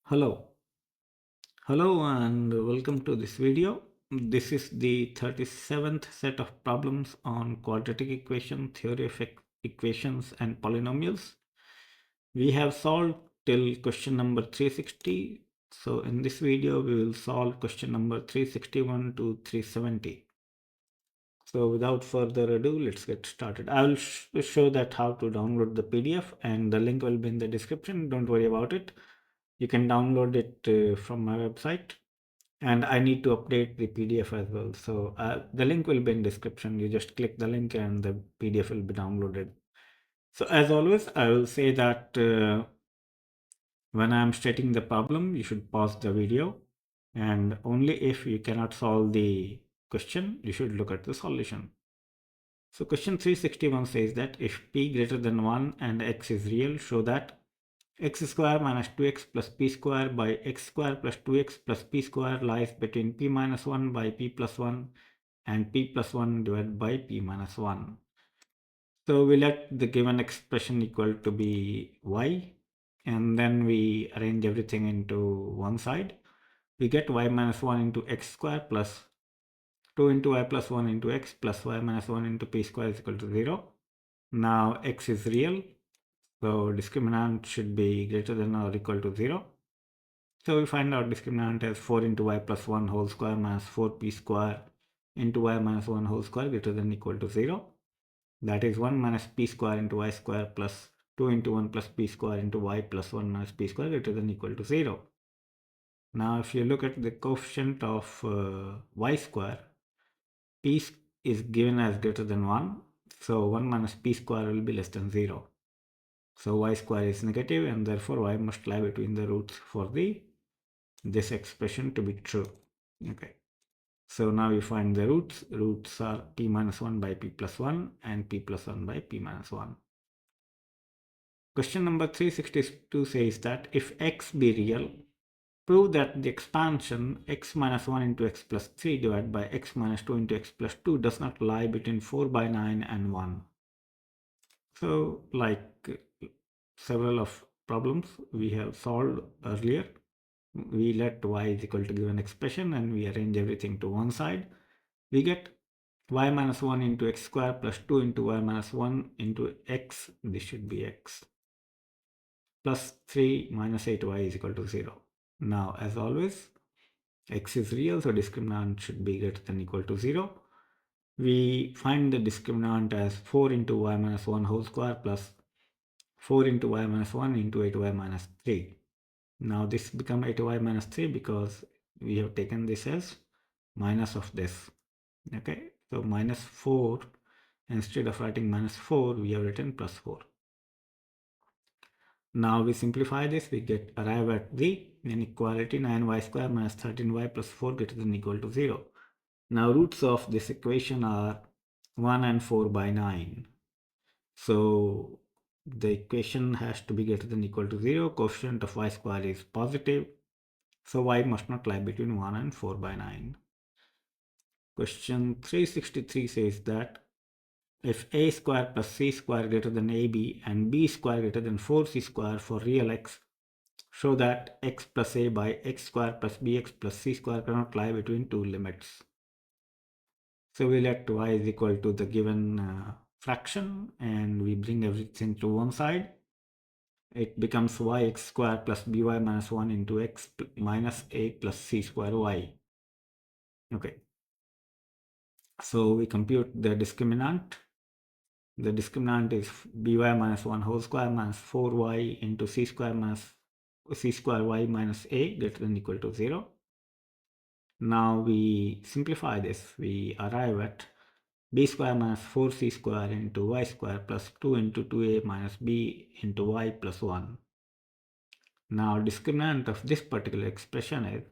Hello. Hello and welcome to this video. This is the 37th set of problems on quadratic equation, theory of equations and polynomials. We have solved till question number 360. So in this video, we will solve question number 361 to 370. So without further ado, let's get started. I will show that how to download the PDF and the link will be in the description. Don't worry about it. You can download it from my website. And I need to update the PDF as well. So the link will be in description. You just click the link and the PDF will be downloaded. So as always, I will say that when I'm stating the problem, you should pause the video. And only if you cannot solve the question, you should look at the solution. So question 361 says that if p greater than 1 and x is real, show that x square minus 2x plus p square by x square plus 2x plus p square lies between p minus 1 by p plus 1 and p plus 1 divided by p minus 1. So we let the given expression equal to be y, and then we arrange everything into one side. We get y minus 1 into x square plus 2 into y plus 1 into x plus y minus 1 into p square is equal to 0. Now x is real, so discriminant should be greater than or equal to 0. So we find out discriminant as 4 into y plus 1 whole square minus 4p square into y minus 1 whole square greater than or equal to 0. That is 1 minus p square into y square plus 2 into 1 plus p square into y plus 1 minus p square greater than or equal to 0. Now if you look at the coefficient of y square, p is given as greater than 1. So 1 minus p square will be less than 0. So y square is negative and therefore y must lie between the roots for this expression to be true. Okay. So now we find the roots. Roots are p minus 1 by p plus 1 and p plus 1 by p minus 1. Question number 362 says that if x be real, prove that the expansion x minus 1 into x plus 3 divided by x minus 2 into x plus 2 does not lie between 4 by 9 and 1. So like several of problems we have solved earlier, we let y is equal to given expression and we arrange everything to one side. We get y minus 1 into x square plus 2 into y minus 1 into x, this should be x, plus 3 minus 8y is equal to 0. Now as always, x is real, so discriminant should be greater than or equal to 0. We find the discriminant as 4 into y minus 1 whole square plus 4 into y minus 1 into 8y minus 3. Now this become 8y minus 3 because we have taken this as minus of this. Okay, so minus 4, instead of writing minus 4, we have written plus 4. Now we simplify this, we arrive at the inequality 9y square minus 13y plus 4 greater than or equal to 0. Now roots of this equation are 1 and 4 by 9. So the equation has to be greater than or equal to 0. Coefficient of y square is positive. So y must not lie between 1 and 4 by 9. Question 363 says that if a square plus c square greater than ab and b square greater than 4c square for real x, show that x plus a by x square plus bx plus c square cannot lie between two limits. So we let y is equal to the given fraction and we bring everything to one side. It becomes yx square plus by minus 1 into x minus a plus c square y. Okay. So we compute the discriminant. The discriminant is by minus 1 whole square minus 4y into c square minus c square y minus a greater than or equal to 0. Now we simplify this. We arrive at b square minus 4c square into y square plus 2 into 2a minus b into y plus 1. Now discriminant of this particular expression is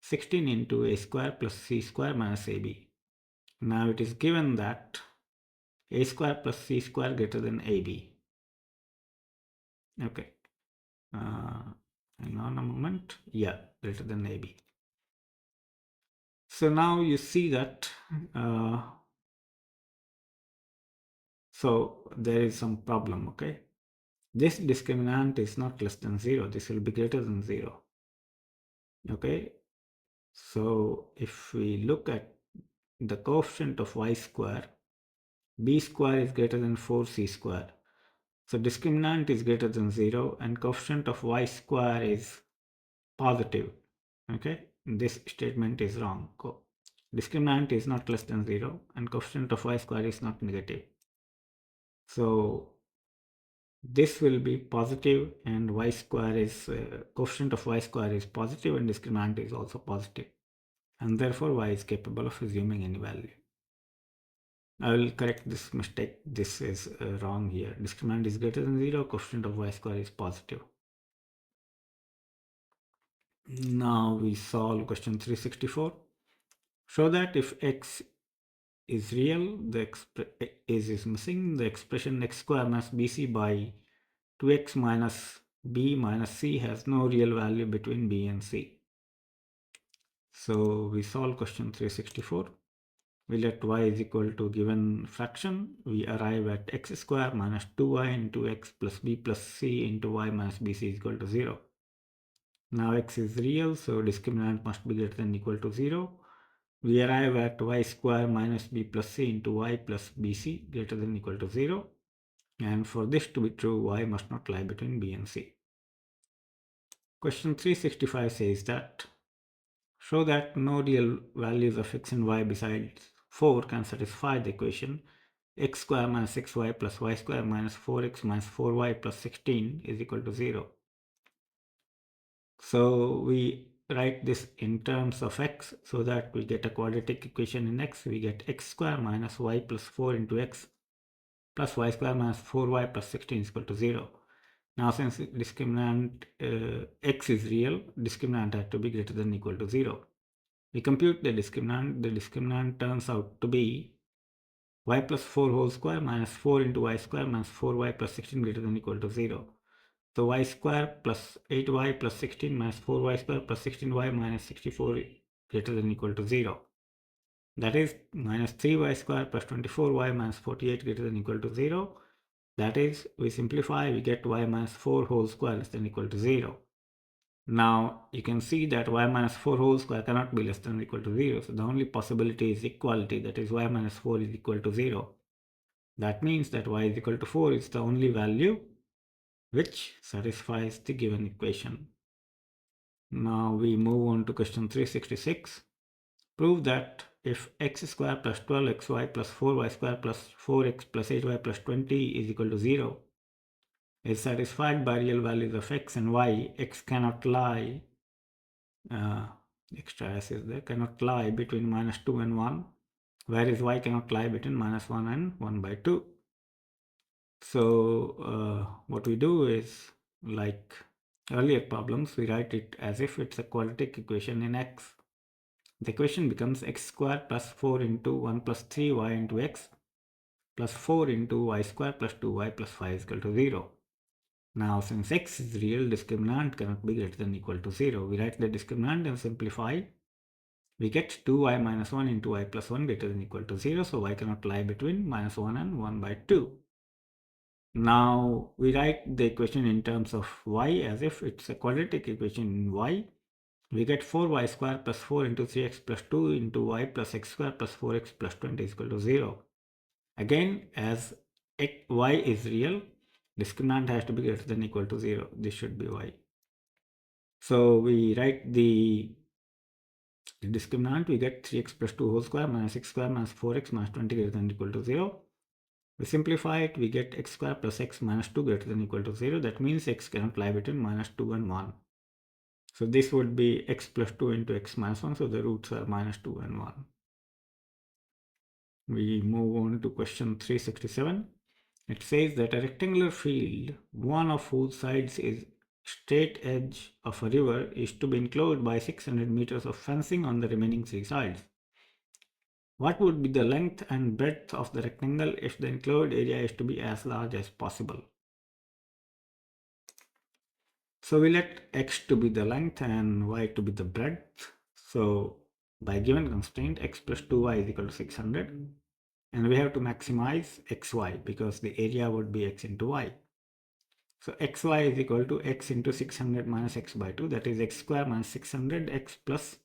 16 into a square plus c square minus ab. Now it is given that a square plus c square greater than ab. Okay. Hang on a moment. Yeah, greater than ab. So now you see that so there is some problem. Okay, this discriminant is not less than 0. This will be greater than 0. Okay, so if we look at the coefficient of y square, b square is greater than 4c square. So discriminant is greater than 0 and coefficient of y square is positive. Okay, this statement is wrong. Discriminant is not less than 0 and coefficient of y square is not negative. So this will be positive and y square is coefficient of y square is positive and discriminant is also positive, and therefore y is capable of assuming any value. I will correct this mistake. This is wrong here. Discriminant is greater than 0, coefficient of y square is positive. Now we solve question 364. Show that if x is real, the is missing, the expression x square minus bc by 2x minus b minus c has no real value between b and c. So we solve question 364. We let y is equal to given fraction. We arrive at x square minus 2y into x plus b plus c into y minus bc is equal to 0. Now x is real, so discriminant must be greater than or equal to 0. We arrive at y square minus b plus c into y plus bc greater than or equal to 0. And for this to be true, y must not lie between b and c. Question 365 says that show that no real values of x and y besides 4 can satisfy the equation x square minus 6y plus y square minus 4x minus 4y plus 16 is equal to 0. So we write this in terms of x so that we get a quadratic equation in x. We get x square minus y plus 4 into x plus y square minus 4y plus 16 is equal to 0. Now since discriminant x is real, discriminant has to be greater than or equal to 0. We compute the discriminant. The discriminant turns out to be y plus 4 whole square minus 4 into y square minus 4y plus 16 greater than or equal to 0. So y square plus 8y plus 16 minus 4y square plus 16y minus 64 greater than or equal to 0. That is minus 3y square plus 24y minus 48 greater than or equal to 0. That is, we simplify, we get y minus 4 whole square less than or equal to 0. Now you can see that y minus 4 whole square cannot be less than or equal to 0. So the only possibility is equality, that is y minus 4 is equal to 0. That means that y is equal to 4 is the only value which satisfies the given equation. Now we move on to question 366. Prove that if x square plus 12xy plus 4y square plus 4x plus 8y plus 20 is equal to 0 is satisfied by real values of x and y, x cannot lie, extra s is there, cannot lie between minus 2 and 1, whereas y cannot lie between minus 1 and 1 by 2. So what we do is, like earlier problems, we write it as if it's a quadratic equation in x. The equation becomes x square plus 4 into 1 plus 3y into x plus 4 into y square plus 2y plus 5 is equal to 0. Now since x is real, discriminant cannot be greater than or equal to 0. We write the discriminant and simplify. We get 2y minus 1 into y plus 1 greater than or equal to 0. So y cannot lie between minus 1 and 1 by 2. Now we write the equation in terms of y as if it's a quadratic equation in y. We get 4y square plus 4 into 3x plus 2 into y plus x square plus 4x plus 20 is equal to 0. Again, as y is real, discriminant has to be greater than or equal to 0. This should be y. So we write the discriminant. We get 3x plus 2 whole square minus x square minus 4x minus 20 greater than or equal to 0. We simplify it, we get x square plus x minus 2 greater than or equal to 0. That means x cannot lie between minus 2 and 1. So this would be x plus 2 into x minus 1. So the roots are minus 2 and 1. We move on to question 367. It says that a rectangular field, one of whose sides is straight edge of a river, is to be enclosed by 600 meters of fencing on the remaining 3 sides. What would be the length and breadth of the rectangle if the enclosed area is to be as large as possible? So we let x to be the length and y to be the breadth. So by given constraint, x plus 2y is equal to 600. And we have to maximize xy because the area would be x into y. So xy is equal to x into 600 minus x by 2, that is x square minus 600 x plus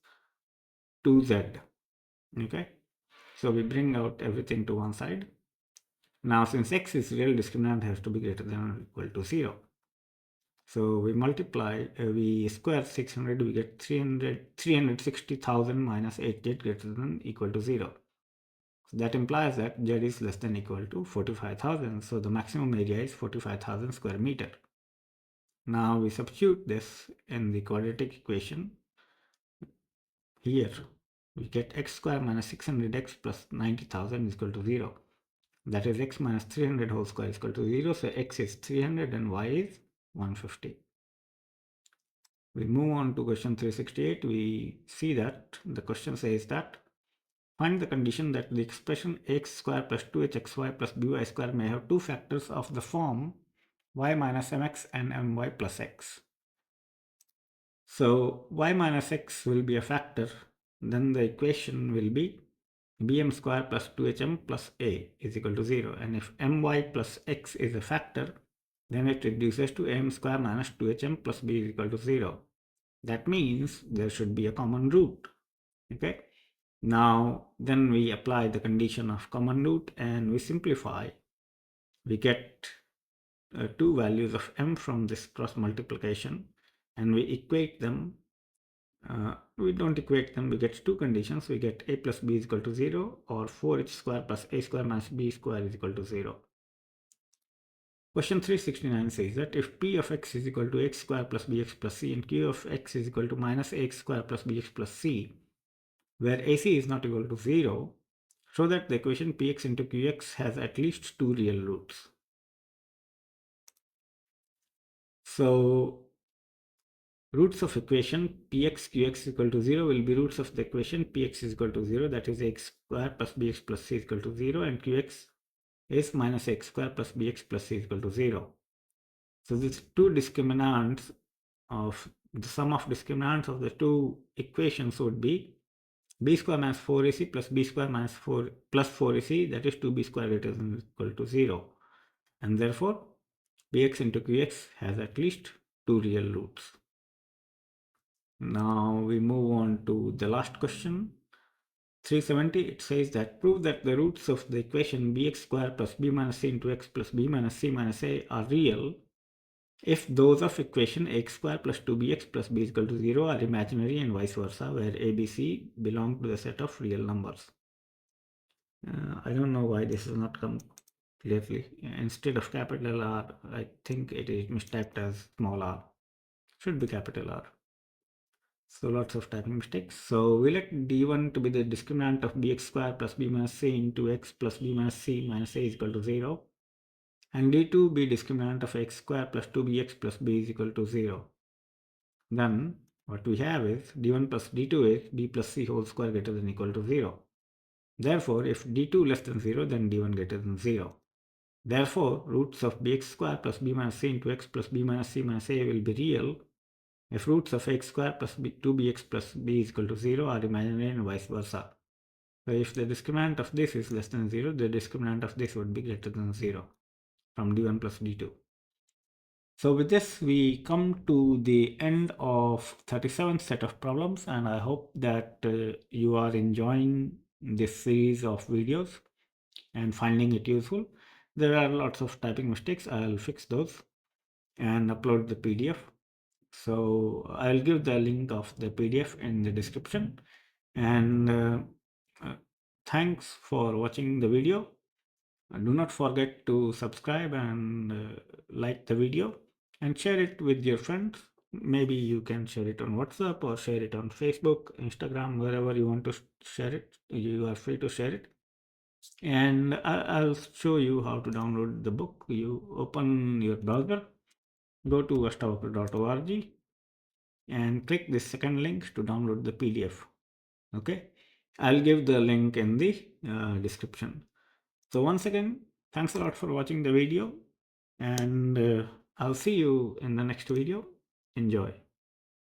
2z. Okay, so we bring out everything to one side. Now since x is real, discriminant has to be greater than or equal to 0. So we multiply, we square 600, we get 360,000 minus 8z greater than equal to 0. So that implies that z is less than equal to 45,000. So the maximum area is 45,000 square meter. Now we substitute this in the quadratic equation. Here we get x square minus 600x plus 90,000 is equal to 0. That is x minus 300 whole square is equal to 0. So x is 300 and y is 150. We move on to question 368. We see that the question says that find the condition that the expression x square plus 2hxy plus by square may have two factors of the form y minus mx and my plus x. So y minus x will be a factor. Then the equation will be bm square plus 2hm plus a is equal to 0. And if my plus x is a factor, then it reduces to am square minus 2hm plus b is equal to 0. That means there should be a common root. Okay. Now then we apply the condition of common root and we simplify. We get two values of m from this cross multiplication and we equate them. We don't equate them, we get two conditions. We get a plus b is equal to 0 or 4h square plus a square minus b square is equal to 0. Question 369 says that if p of x is equal to x square plus bx plus c and q of x is equal to minus ax square plus bx plus c, where ac is not equal to 0, show that the equation px into qx has at least two real roots. So roots of equation px qx equal to 0 will be roots of the equation px is equal to 0, that is x square plus bx plus c is equal to 0, and qx is minus x square plus bx plus c is equal to 0. So these two discriminants of the sum of discriminants of the two equations would be b square minus 4ac plus b square minus 4 plus 4ac, that is 2b square greater than equal to 0. And therefore px into qx has at least two real roots. Now we move on to the last question. 370, it says that prove that the roots of the equation bx square plus b minus c into x plus b minus c minus a are real if those of equation x square plus 2bx plus b is equal to 0 are imaginary and vice versa, where a, b, c belong to the set of real numbers. I don't know why this has not come clearly. Instead of capital R, I think it is mistyped as small r. Should be capital R. So lots of typing mistakes. So we let d1 to be the discriminant of bx square plus b minus c into x plus b minus c minus a is equal to 0. And d2 be discriminant of x square plus 2bx plus b is equal to 0. Then what we have is d1 plus d2 is b plus c whole square greater than equal to 0. Therefore, if d2 less than 0, then d1 greater than 0. Therefore, roots of bx square plus b minus c into x plus b minus c minus a will be real if roots of x square plus 2bx plus b is equal to 0 are imaginary and vice versa. So if the discriminant of this is less than 0, the discriminant of this would be greater than 0 from d1 plus d2. So with this, we come to the end of 37th set of problems, and I hope that you are enjoying this series of videos and finding it useful. There are lots of typing mistakes. I'll fix those and upload the PDF. So I'll give the link of the PDF in the description. And thanks for watching the video. Do not forget to subscribe and like the video and share it with your friends. Maybe you can share it on WhatsApp or share it on Facebook, Instagram, wherever you want to share it. You are free to share it. And I'll show you how to download the book. You open your browser, go to astavakur.org and click this second link to download the PDF. Okay, I'll give the link in the description. So once again, thanks a lot for watching the video, and I'll see you in the next video. Enjoy.